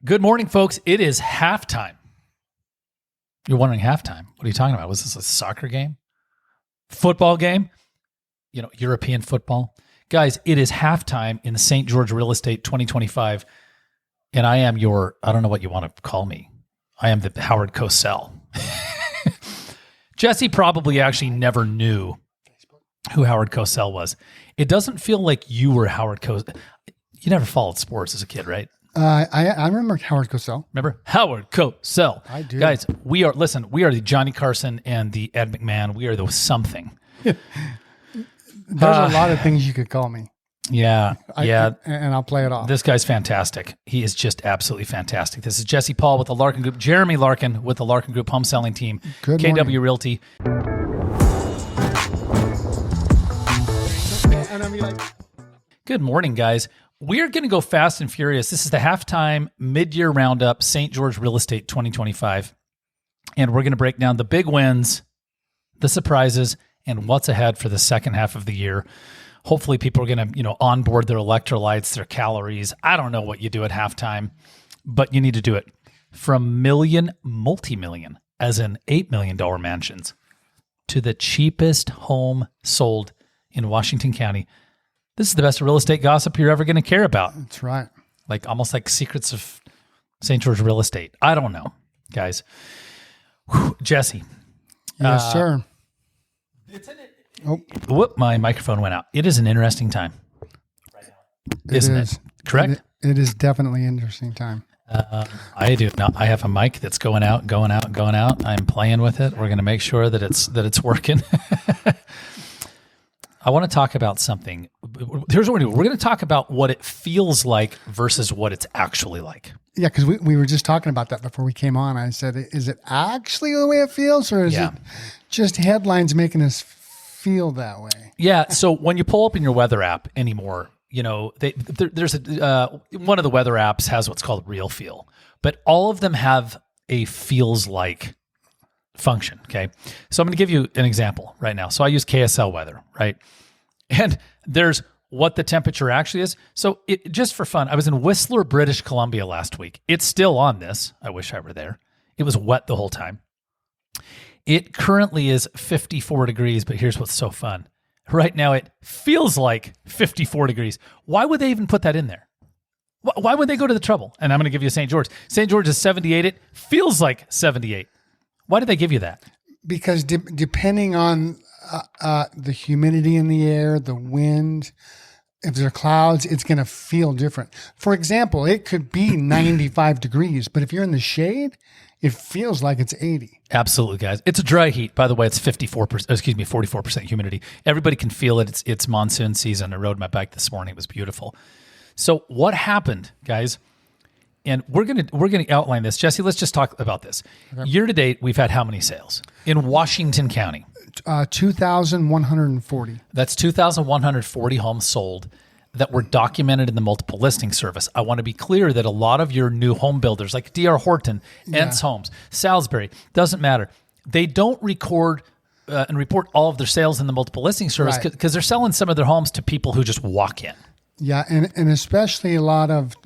Good morning, folks. It is halftime. You're wondering halftime. What are you talking about? Was this a soccer game? Football game? European football? Guys, it is halftime in the St. George Real Estate 2025. And I am I don't know what you want to call me. I am the Howard Cosell. Jesse probably actually never knew who Howard Cosell was. It doesn't feel like you were Howard Cosell. You never followed sports as a kid, right? I remember Howard Cosell. Remember? Howard Cosell. I do. Guys, we are the Johnny Carson and the Ed McMahon. We are the something. There's a lot of things you could call me. Yeah. And I'll play it off. This guy's fantastic. He is just absolutely fantastic. This is Jesse Paul with the Larkin Group. Jeremy Larkin with the Larkin Group Home Selling Team. Good KW morning. Realty. Good morning, guys. We're going to go fast and furious. This is the halftime mid-year roundup, St. George Real Estate 2025. And we're going to break down the big wins, the surprises, and what's ahead for the second half of the year. Hopefully people are going to, onboard their electrolytes, their calories. I don't know what you do at halftime, but you need to do it. From multi-million, as in $8 million mansions, to the cheapest home sold in Washington County. This is the best real estate gossip you're ever going to care about. That's right. Almost like secrets of St. George real estate. I don't know, guys. Whew, Jesse. Yes, sir. Whoop, my microphone went out. It is an interesting time right now. Isn't it? Correct? It is definitely an interesting time. I do. No, I have a mic that's going out. I'm playing with it. We're going to make sure that it's working. I want to talk about something. Here's what we're going to do. We're going to talk about what it feels like versus what it's actually like. Yeah, because we were just talking about that before we came on. I said, is it actually the way it feels, or is it just headlines making us feel that way? Yeah, so when you pull up in your weather app anymore, there's one of the weather apps has what's called Real Feel, but all of them have a feels like function. Okay. So I'm going to give you an example right now. So I use KSL weather, right? And there's what the temperature actually is. So just for fun, I was in Whistler, British Columbia last week. It's still on this. I wish I were there. It was wet the whole time. It currently is 54 degrees, but here's what's so fun. Right now it feels like 54 degrees. Why would they even put that in there? Why would they go to the trouble? And I'm going to give you St. George. St. George is 78. It feels like 78. Why did they give you that? Because depending on the humidity in the air, the wind, if there are clouds, it's going to feel different. For example, it could be 95 degrees, but if you're in the shade, it feels like it's 80. Absolutely, guys. It's a dry heat. By the way, it's 44% humidity. Everybody can feel it. It's monsoon season. I rode my bike this morning. It was beautiful. So what happened, guys? And we're gonna outline this. Jesse, let's just talk about this. Okay. Year to date, we've had how many sales in Washington County? 2,140. That's 2,140 homes sold that were documented in the multiple listing service. I want to be clear that a lot of your new home builders, like D.R. Horton, Entz Homes, Salisbury, doesn't matter. They don't record and report all of their sales in the multiple listing service because they're selling some of their homes to people who just walk in. Yeah, and especially a lot of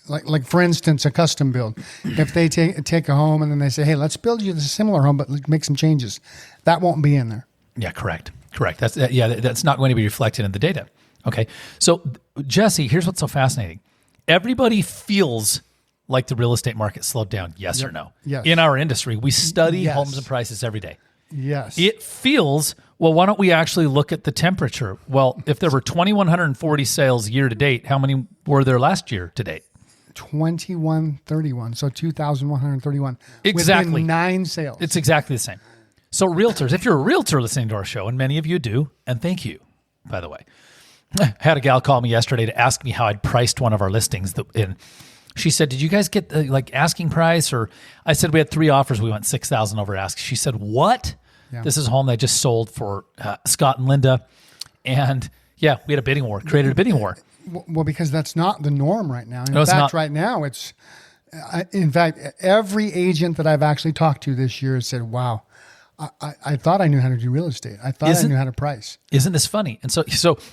like for instance, a custom build. If they take a home and then they say, hey, let's build you a similar home, but make some changes, that won't be in there. Yeah, correct. That's not going to be reflected in the data. Okay. So Jesse, here's what's so fascinating. Everybody feels like the real estate market slowed down. Yes or no? Yes. In our industry, we study homes and prices every day. Yes. It feels, well, why don't we actually look at the temperature? Well, if there were 2,140 sales year to date, how many were there last year to date? 2,131. So 2,131. Exactly. Within 9 sales. It's exactly the same. So realtors, if you're a realtor listening to our show, and many of you do, and thank you, by the way. I had a gal call me yesterday to ask me how I'd priced one of our listings. And she said, did you guys get the asking price? Or I said, we had 3 offers. We went 6,000 over ask. She said, what? Yeah. This is a home that I just sold for Scott and Linda. And yeah, we had a bidding war, created a bidding war. Well, because that's not the norm right now. In fact, right now in fact, every agent that I've actually talked to this year has said, wow, I thought I knew how to do real estate. I thought I knew how to price. Isn't this funny? And so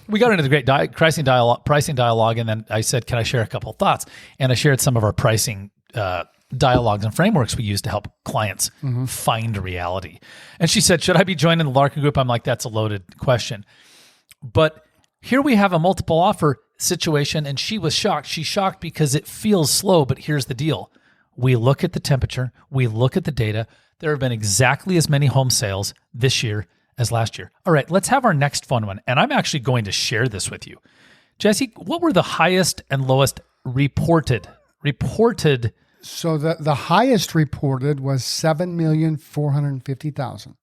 we got into the great pricing dialogue, and then I said, can I share a couple of thoughts? And I shared some of our pricing dialogues and frameworks we use to help clients find reality. And she said, should I be joining the Larkin group? I'm like, that's a loaded question. But here we have a multiple offer situation, and she was shocked. She's shocked because it feels slow, but here's the deal. We look at the temperature. We look at the data. There have been exactly as many home sales this year as last year. All right, let's have our next fun one. And I'm actually going to share this with you. Jesse, what were the highest and lowest reported? So the highest reported was 7,450,000.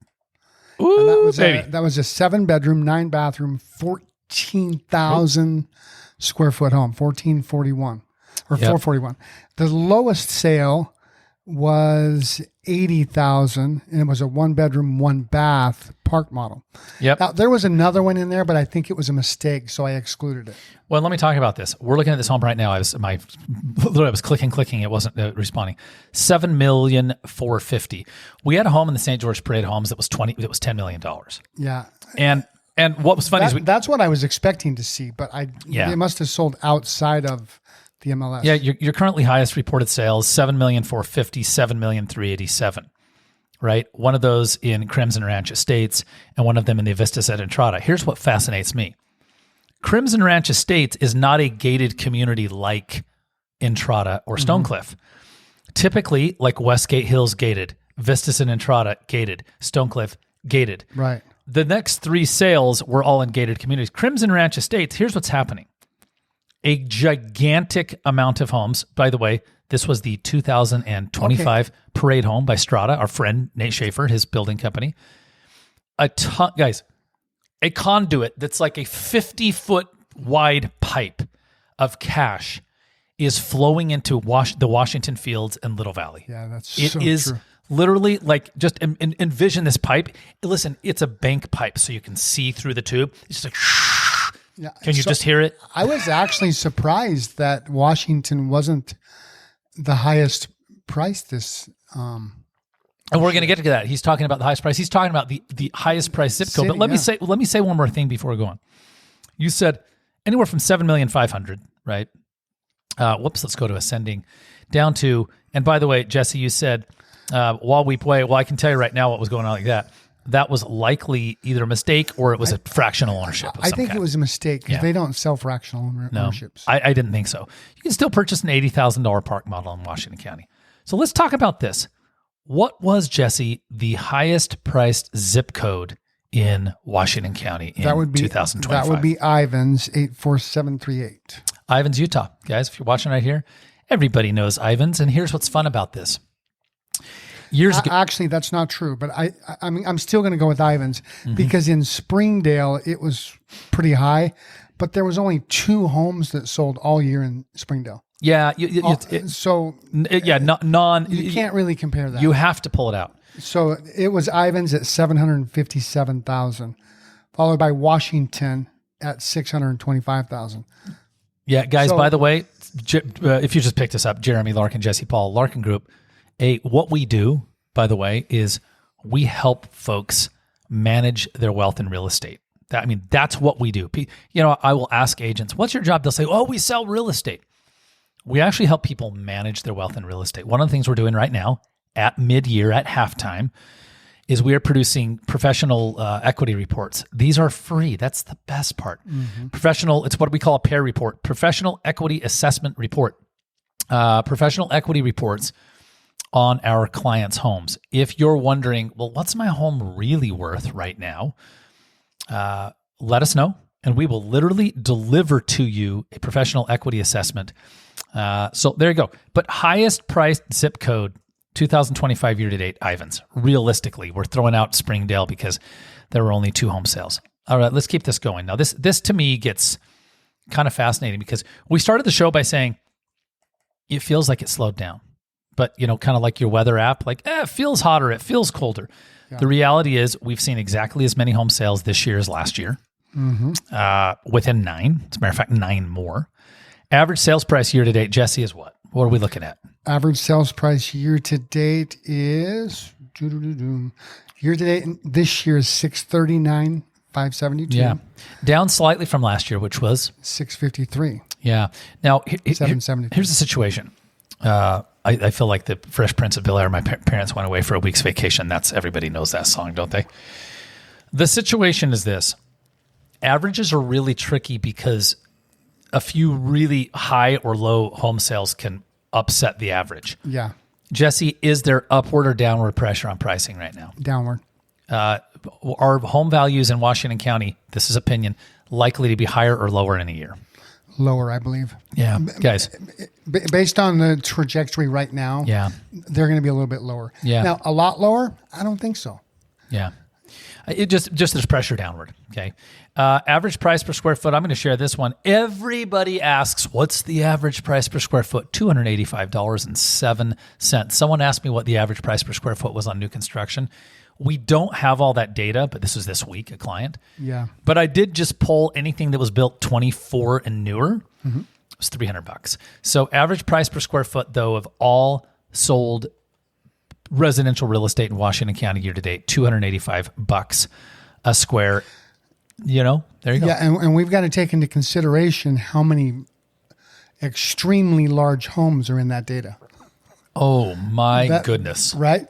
Ooh, And that was a 7-bedroom, 9-bathroom, 14,000 square foot home, 1441 or 441. The lowest sale was 80,000, and it was a 1-bedroom, 1-bath park model. Yep. Now, there was another one in there, but I think it was a mistake, so I excluded it. Well, let me talk about this. We're looking at this home right now. I was clicking. It wasn't responding. 7,450,000. We had a home in the St. George Parade Homes that was $10 million. Yeah. And what was funny is that's what I was expecting to see, but it must have sold outside of the MLS. Yeah, your currently highest reported sales, 7,450,000, 7,387,000, right? One of those in Crimson Ranch Estates and one of them in the Vistas at Entrada. Here's what fascinates me. Crimson Ranch Estates is not a gated community like Entrada or Stonecliff. Typically, like Westgate Hills gated, Vistas and Entrada gated, Stonecliff gated. Right. The next 3 sales were all in gated communities. Crimson Ranch Estates, here's what's happening. A gigantic amount of homes. By the way, this was the 2025 Parade Home by Strata, our friend Nate Schaefer, his building company. A ton, guys, a conduit that's like a 50-foot wide pipe of cash is flowing into the Washington Fields and Little Valley. Yeah, that's it so is true. Literally like just envision this pipe. Listen, it's a bank pipe, so you can see through the tube. It's just like. Yeah. Can you just hear it? I was actually surprised that Washington wasn't the highest price this. And we're going to get to that. He's talking about the highest price. He's talking about the highest price zip code. But let me say one more thing before we go on. You said anywhere from 7,500,000, right? Let's go to ascending down to. And by the way, Jesse, you said while we play. Well, I can tell you right now what was going on like that. That was likely either a mistake or it was a fractional ownership. I think it was a mistake because they don't sell fractional ownerships. I didn't think so. You can still purchase an $80,000 park model in Washington County. So let's talk about this. What was, Jesse, the highest priced zip code in Washington County in 2025? That would be Ivans, 84738. Ivans, Utah. Guys, if you're watching right here, everybody knows Ivans. And here's what's fun about this. Years ago, actually, that's not true, but I mean, I'm still going to go with Ivans because in Springdale, it was pretty high, but there was only 2 homes that sold all year in Springdale. Yeah. You can't really compare that. You have to pull it out. So it was Ivans at 757,000, followed by Washington at 625,000. Yeah, guys, by the way, if you just picked us up, Jeremy, Larkin, Jesse, Paul, Larkin Group, what we do, by the way, is we help folks manage their wealth in real estate. That's what we do. I will ask agents, what's your job? They'll say, we sell real estate. We actually help people manage their wealth in real estate. One of the things we're doing right now at mid-year, at halftime, is we are producing professional equity reports. These are free. That's the best part. Professional, it's what we call a PAIR report, Professional Equity Assessment Report. Professional equity reports on our clients' homes. If you're wondering, well, what's my home really worth right now? Let us know, and we will literally deliver to you a professional equity assessment. So there you go. But highest priced zip code, 2025 year to date, Ivans. Realistically, we're throwing out Springdale because there were only 2 home sales. All right, let's keep this going. Now, this to me gets kind of fascinating because we started the show by saying it feels like it slowed down. But, kind of like your weather app, like, it feels hotter, it feels colder. Yeah. The reality is we've seen exactly as many home sales this year as last year, within 9. As a matter of fact, 9 more. Average sales price year to date, Jesse, is what? What are we looking at? Average sales price year to date is Year to date this year is 639, 572. Yeah. Down slightly from last year, which was 653. Yeah. Now, 773. here's the situation. I feel like the Fresh Prince of Bel-Air, my parents went away for a week's vacation. Everybody knows that song, don't they? The situation is this. Averages are really tricky because a few really high or low home sales can upset the average. Yeah. Jesse, is there upward or downward pressure on pricing right now? Downward. Are home values in Washington County, this is opinion, likely to be higher or lower in a year? Lower, I believe. Yeah, guys. Based on the trajectory right now, they're going to be a little bit lower. Yeah. Now, a lot lower? I don't think so. Yeah. It just there's pressure downward. Okay. Average price per square foot. I'm going to share this one. Everybody asks, what's the average price per square foot? $285.07. Someone asked me what the average price per square foot was on new construction. We don't have all that data, but this was this week, a client. Yeah. But I did just pull anything that was built 24 and newer. Mm-hmm. It was $300. So average price per square foot, though, of all sold residential real estate in Washington County year to date, $285 a square. You know, there you go. Yeah, and we've got to take into consideration how many extremely large homes are in that data. Oh, my goodness. Right?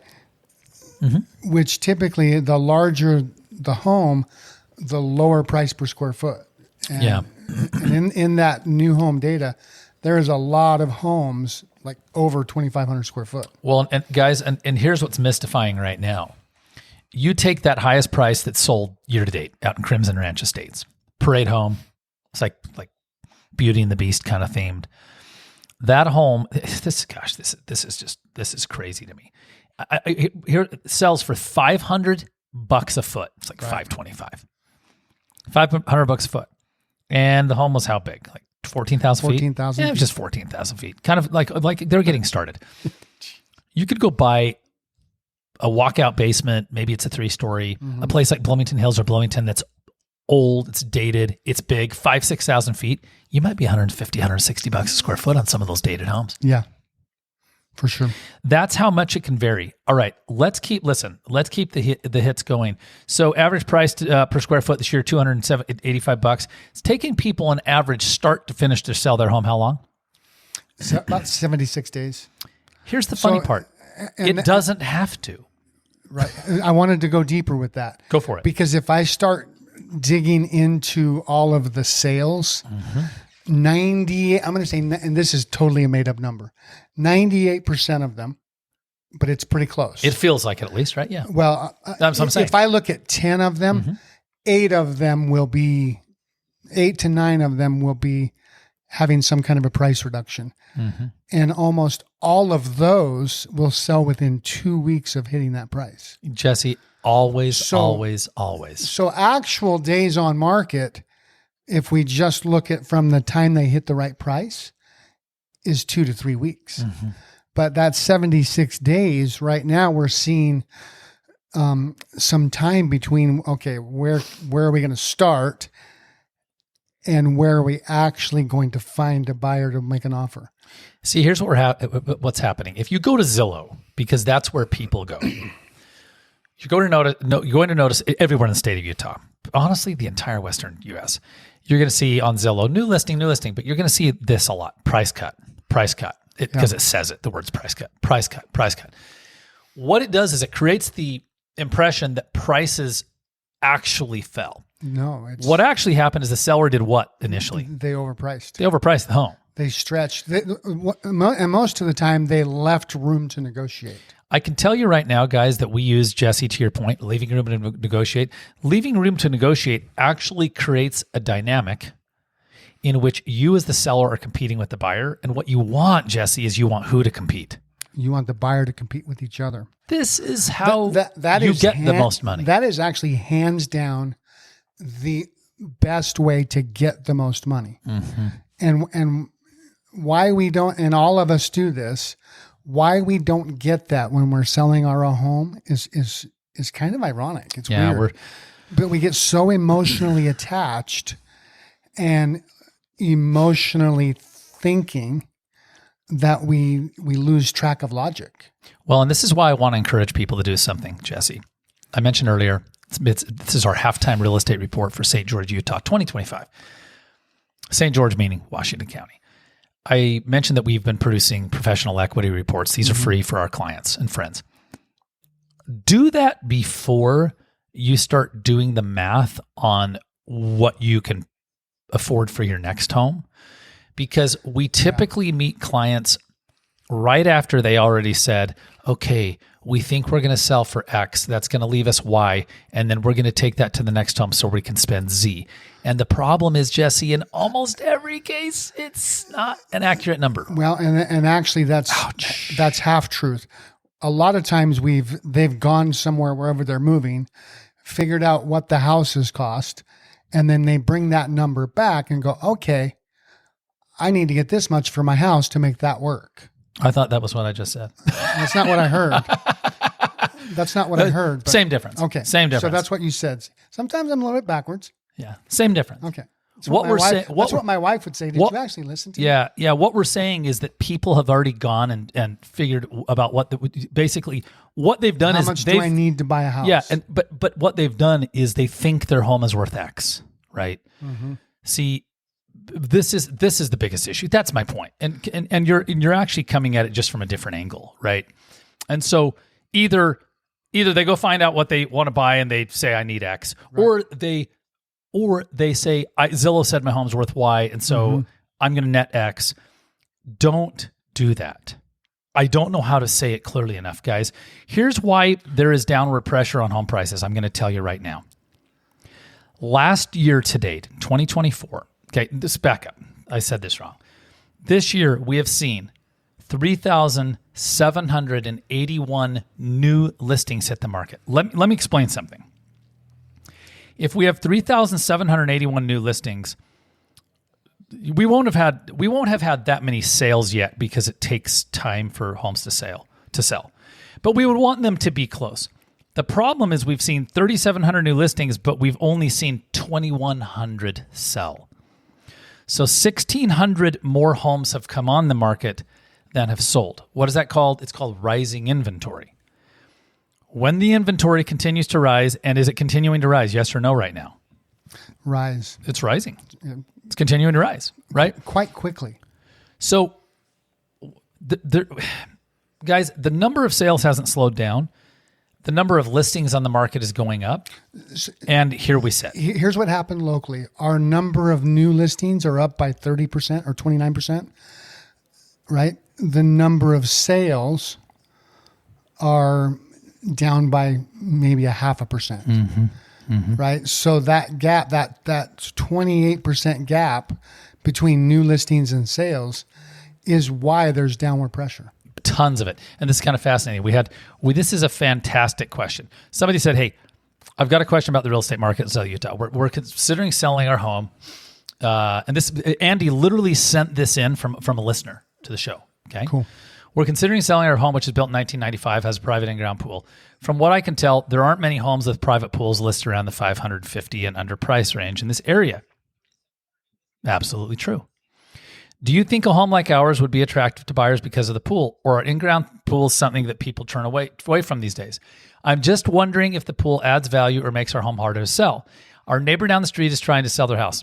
Mm-hmm. Which typically, the larger the home, the lower price per square foot. And, and in that new home data, there is a lot of homes like over 2,500 square foot. Well, and guys, and here's what's mystifying right now. You take that highest price that's sold year to date out in Crimson Ranch Estates, parade home. It's like Beauty and the Beast kind of themed. That home, this is crazy to me. Here it sells for $500 a foot. It's like right. $525. $500 a foot. And the home was how big? Like 14,000 feet? 14,000. Yeah, it was just 14,000 feet. Kind of like they're getting started. You could go buy a walkout basement. Maybe it's a 3-story. Mm-hmm. A place like Bloomington Hills or Bloomington that's old, it's dated, it's big, 6,000 feet. You might be $150, $160 a square foot on some of those dated homes. Yeah, for sure. That's how much it can vary. All right, let's keep the hits going. So average price per square foot this year, $285. It's taking people on average start to finish to sell their home. How long? So about 76 days. Here's the funny part. It doesn't have to. Right. I wanted to go deeper with that. Go for it. Because if I start digging into all of the sales, 90, I'm going to say, and this is totally a made up number, 98% of them, but it's pretty close. It feels like it at least, right? Yeah. Well, that's what I'm saying. If I look at 10 of them, 8 to 9 of them will be having some kind of a price reduction. Mm-hmm. And almost all of those will sell within 2 weeks of hitting that price. Jesse, always. So actual days on market, if we just look at from the time they hit the right price, is 2 to 3 weeks. Mm-hmm. But that 76 days, right now we're seeing some time between, okay, where are we going to start and where are we actually going to find a buyer to make an offer? See, here's what's happening. If you go to Zillow, because that's where people go, you're going to notice everywhere in the state of Utah, honestly, the entire Western U.S., you're going to see on Zillow, new listing, but you're going to see this a lot, price cut, because it says it, the words price cut. What it does is it creates the impression that prices actually fell. No. What actually happened is the seller did what initially? They overpriced. They overpriced the home. They stretched. And most of the time, they left room to negotiate. I can tell you right now, guys, that we use, Jesse, to your point, leaving room to negotiate. Leaving room to negotiate actually creates a dynamic in which you as the seller are competing with the buyer. And what you want, Jesse, is you want who to compete? You want the buyer to compete with each other. This is how that you get the most money. That is actually hands down the best way to get the most money. Mm-hmm. And why we don't, and all of us do this, why we don't get that when we're selling our own home is kind of ironic. It's weird. But we get so emotionally attached and emotionally thinking that we lose track of logic. Well, and this is why I want to encourage people to do something, Jesse. I mentioned earlier, this is our halftime real estate report for St. George, Utah, 2025. St. George meaning Washington County. I mentioned that we've been producing professional equity reports. These are free for our clients and friends. Do that before you start doing the math on what you can afford for your next home, because we typically meet clients right after they already said, okay, we think we're going to sell for X. That's going to leave us Y. And then we're going to take that to the next home so we can spend Z. And the problem is, Jesse, in almost every case, it's not an accurate number. Well, and actually that's half truth. A lot of times they've gone somewhere, wherever they're moving, figured out what the houses cost, and then they bring that number back and go, okay, I need to get this much for my house to make that work. I thought that was what I just said. That's not what I heard. That's not what I heard. Same difference. Okay. Same difference. So that's what you said. Sometimes I'm a little bit backwards. Yeah. Same difference. Okay. That's what we're saying. That's what my wife would say. Did you actually listen to me? Yeah. What we're saying is that people have already gone and figured about basically what they've done. How much do I need to buy a house? Yeah. But what they've done is they think their home is worth X, right? Mm-hmm. See, this is the biggest issue. That's my point. And you're actually coming at it just from a different angle, right? And so either they go find out what they want to buy and they say I need X, right. or they say Zillow said my home's worth Y, and so I'm going to net X. Don't do that. I don't know how to say it clearly enough, guys. Here's why there is downward pressure on home prices. I'm going to tell you right now. Last year to date, 2024. Okay, this back up. I said this wrong. This year, we have seen 3,781 new listings hit the market. Let me explain something. If we have 3,781 new listings, we won't have had that many sales yet because it takes time for homes to sell. But we would want them to be close. The problem is we've seen 3,700 new listings, but we've only seen 2,100 sell. So 1,600 more homes have come on the market than have sold. What is that called? It's called rising inventory. When the inventory continues to rise, and is it continuing to rise? Yes or no right now? Rise. It's rising. It's continuing to rise, right? Quite quickly. So, guys, the number of sales hasn't slowed down. The number of listings on the market is going up. And here we sit. Here's what happened locally. Our number of new listings are up by 30% or 29%, right? The number of sales are down by maybe 0.5%, right? So that gap, that 28% gap between new listings and sales is why there's downward pressure. Tons of it. And this is kind of fascinating. This is a fantastic question. Somebody said, hey, I've got a question about the real estate market in South Utah. We're considering selling our home. And Andy literally sent this in from a listener to the show. Okay. Cool. We're considering selling our home, which is built in 1995, has a private in-ground pool. From what I can tell, there aren't many homes with private pools listed around the $550 and under price range in this area. Absolutely true. Do you think a home like ours would be attractive to buyers because of the pool, or are in-ground pools something that people turn away from these days? I'm just wondering if the pool adds value or makes our home harder to sell. Our neighbor down the street is trying to sell their house.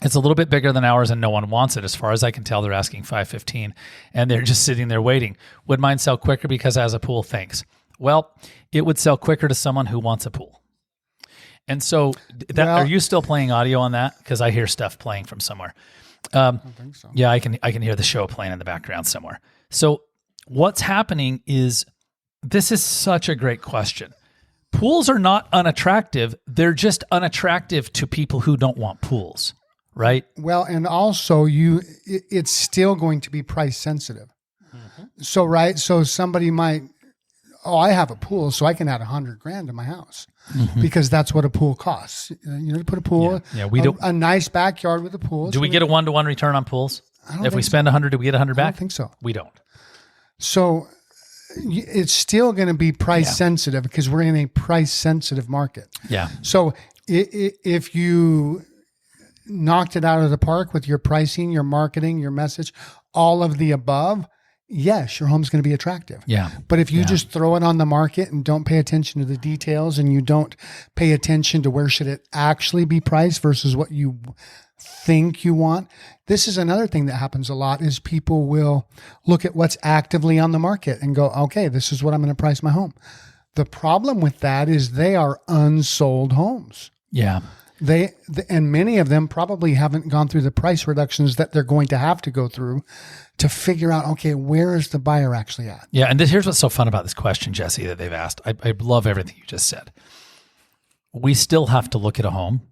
It's a little bit bigger than ours and no one wants it. As far as I can tell, they're asking $515 and they're just sitting there waiting. Would mine sell quicker because it has a pool? Thanks. Well, it would sell quicker to someone who wants a pool. And so are you still playing audio on that? Because I hear stuff playing from somewhere. I don't think so. Yeah, I can hear the show playing in the background somewhere. So what's happening is, this is such a great question. Pools are not unattractive. They're just unattractive to people who don't want pools, right? Well, and also it's still going to be price sensitive. So, right. So somebody might, I have a pool, so I can add $100,000 to my house. Because that's what a pool costs. To put a pool, we don't, a nice backyard with a pool. Do we get a 1-to-1 return on pools? If we spend 100, do we get 100 back? I don't think so. We don't. So it's still going to be price sensitive because we're in a price sensitive market. Yeah. So if you knocked it out of the park with your pricing, your marketing, your message, all of the above, yes, your home's going to be attractive. Yeah. But if you just throw it on the market and don't pay attention to the details, and you don't pay attention to where should it actually be priced versus what you think you want. This is another thing that happens a lot is people will look at what's actively on the market and go, okay, this is what I'm going to price my home. The problem with that is they are unsold homes. Yeah. And many of them probably haven't gone through the price reductions that they're going to have to go through to figure out, okay, where is the buyer actually at? Yeah. And here's what's so fun about this question, Jesse, that they've asked. I love everything you just said. We still have to look at a home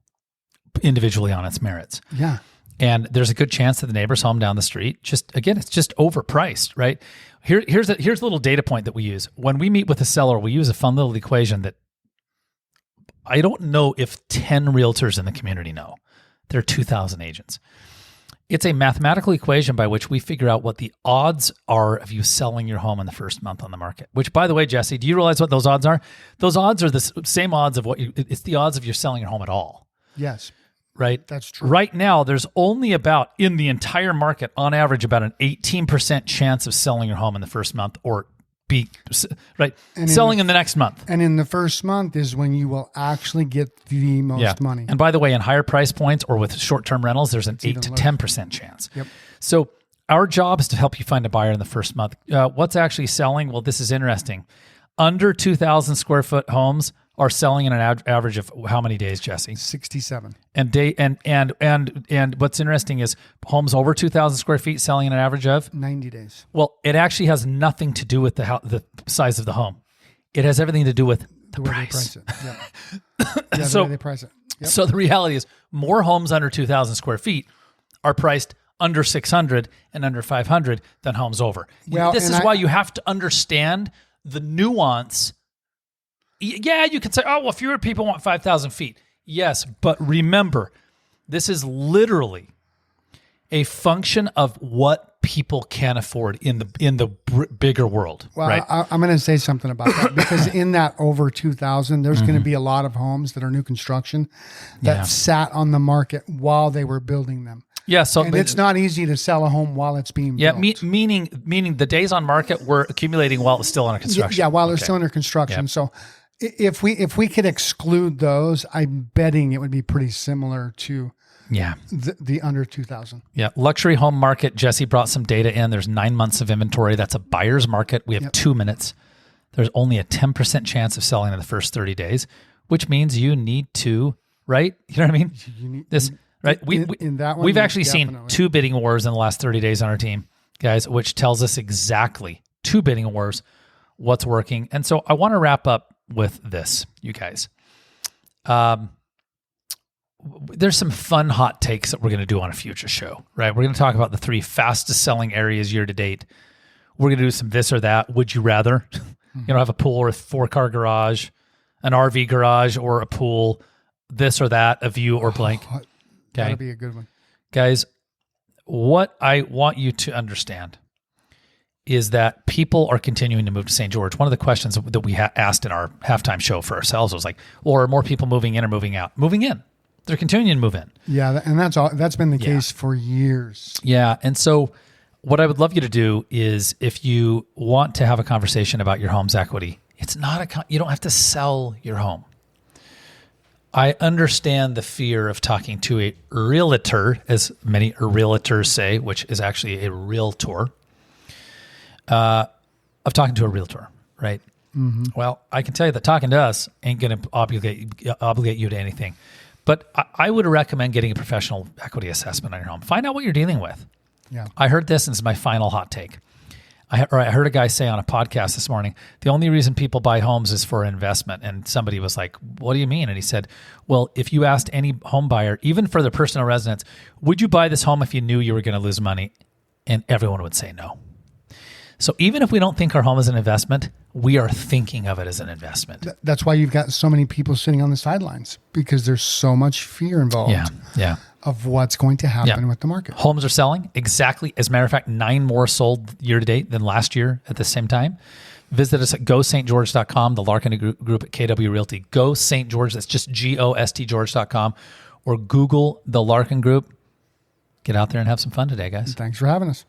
individually on its merits. Yeah. And there's a good chance that the neighbor's home down the street, it's just overpriced, right? Here's a little data point that we use. When we meet with a seller, we use a fun little equation that I don't know if 10 realtors in the community know. There are 2,000 agents. It's a mathematical equation by which we figure out what the odds are of you selling your home in the first month on the market, which, by the way, Jesse, do you realize what those odds are? Those odds are the same odds of it's the odds of you selling your home at all. Yes. Right? That's true. Right now, there's only in the entire market, on average, about an 18% chance of selling your home in the first month or selling in the next month. And in the first month is when you will actually get the most money. And by the way, in higher price points or with short-term rentals, there's an 8 to 10% chance. Yep. So our job is to help you find a buyer in the first month. What's actually selling? Well, this is interesting. Under 2,000 square foot homes are selling in an average of how many days, Jesse? 67. And what's interesting is homes over 2,000 square feet selling in an average of 90 days. Well, it actually has nothing to do with the size of the home. It has everything to do with the way price. they price it. Yeah. So the way they price it. Yep. So the reality is more homes under 2,000 square feet are priced under 600 and under 500 than homes over. Well, this is why you have to understand the nuance. Yeah, you could say, oh, well, fewer people want 5,000 feet. Yes, but remember, this is literally a function of what people can afford in the bigger world. Well, right? I'm going to say something about that because in that over 2,000, there's going to be a lot of homes that are new construction that sat on the market while they were building them. Yeah, so and it's not easy to sell a home while it's being built. Meaning the days on market were accumulating while it was still under construction. Yeah, while they're still under construction. Yep. So if we could exclude those, I'm betting it would be pretty similar to the under 2,000. Yeah, luxury home market. Jesse brought some data in. There's 9 months of inventory. That's a buyer's market. We have 2 minutes. There's only a 10% chance of selling in the first 30 days, which means you need to, right? You know what I mean? You need this. Right. In that one, we've actually seen 2 bidding wars in the last 30 days on our team, guys, which tells us exactly 2 bidding wars, what's working. And so I want to wrap up with this, you guys. There's some fun hot takes that we're going to do on a future show, right? We're going to talk about the 3 fastest selling areas year to date. We're going to do some this or that. Would you rather, have a pool or a 4-car garage, an RV garage or a pool, this or that, a view or blank. Okay. That'll be a good one. Guys, what I want you to understand is that people are continuing to move to St. George. One of the questions that we asked in our halftime show for ourselves was like, well, are more people moving in or moving out? Moving in. They're continuing to move in. Yeah, and that's been the case for years. Yeah, and so what I would love you to do is if you want to have a conversation about your home's equity, it's not you don't have to sell your home. I understand the fear of talking to a realtor, as many realtors say, which is actually a realtor, of talking to a realtor, right? Mm-hmm. Well, I can tell you that talking to us ain't going to obligate you to anything. But I would recommend getting a professional equity assessment on your home. Find out what you're dealing with. Yeah. I heard this, and it's my final hot take. I heard a guy say on a podcast this morning, the only reason people buy homes is for investment. And somebody was like, what do you mean? And he said, well, if you asked any home buyer, even for their personal residence, would you buy this home if you knew you were going to lose money? And everyone would say no. So even if we don't think our home is an investment, we are thinking of it as an investment. That's why you've got so many people sitting on the sidelines, because there's so much fear involved. Yeah. Of what's going to happen with the market. Homes are selling exactly. As a matter of fact, 9 more sold year to date than last year at the same time. Visit us at gostgeorge.com, the Larkin group at KW Realty. Go St. George. That's just GOSTGeorge.com, or Google the Larkin group. Get out there and have some fun today, guys. Thanks for having us.